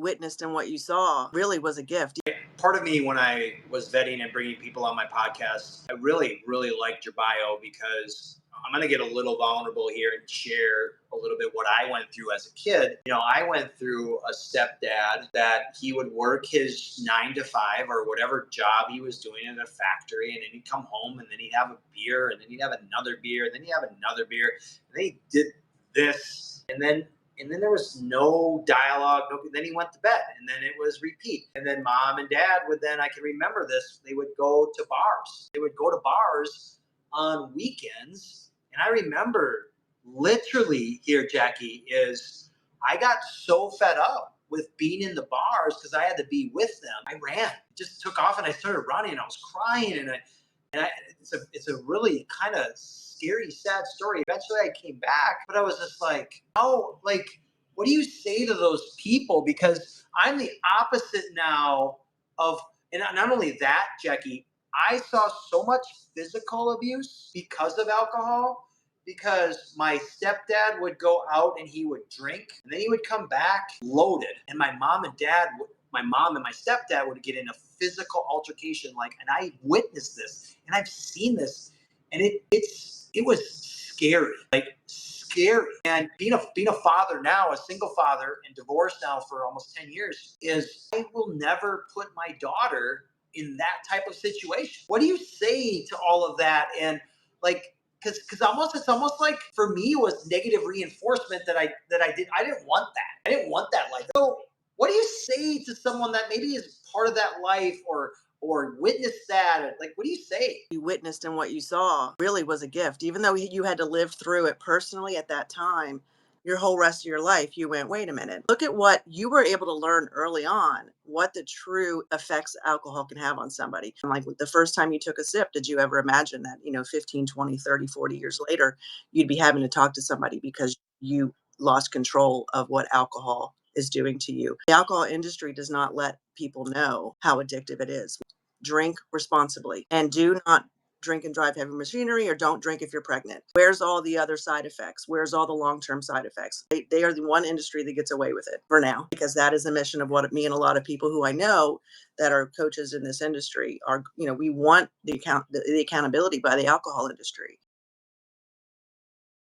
witnessed and what you saw really was a gift. Part of me, when I was vetting and bringing people on my podcast, I really, really liked your bio because I'm going to get a little vulnerable here and share a little bit what I went through as a kid. I went through a stepdad that he would work his 9 to 5 or whatever job he was doing in a factory. And then he'd come home and then he'd have a beer and then he'd have another beer and then he'd have another beer. And then he did this. And then there was no dialogue. Then he went to bed, and then it was repeat. And then mom and dad would then, I can remember this, they would go to bars. They would go to bars on weekends. And I remember literally here, Jackie, is I got so fed up with being in the bars because I had to be with them. I ran, just took off, and I started running. And I was crying, and it's a really kind of scary, sad story. Eventually I came back, but I was just like, oh, like, what do you say to those people? Because I'm the opposite now of, and not only that, Jackie, I saw so much physical abuse because of alcohol, because my stepdad would go out and he would drink, and then he would come back loaded. And my mom and my stepdad would get in a physical altercation, and I witnessed this and I've seen this, and it was scary, scary. And being a father now, a single father and divorced now for almost 10 years, is I will never put my daughter in that type of situation. What do you say to all of that? And because it's almost like for me it was negative reinforcement that I didn't want that. I didn't want that life. So what do you say to someone that maybe is part of that life or witnessed that? What do you say? You witnessed and what you saw really was a gift. Even though you had to live through it personally at that time, your whole rest of your life, you went, wait a minute, look at what you were able to learn early on, what the true effects alcohol can have on somebody. Like the first time you took a sip, did you ever imagine that, 15, 20, 30, 40 years later, you'd be having to talk to somebody because you lost control of what alcohol is doing to you? The alcohol industry does not let people know how addictive it is. Drink responsibly, and do not drink and drive heavy machinery, or don't drink if you're pregnant. Where's all the other side effects? Where's all the long-term side effects? They are the one industry that gets away with it for now, because that is the mission of what me and a lot of people who I know that are coaches in this industry are. We want the accountability by the alcohol industry.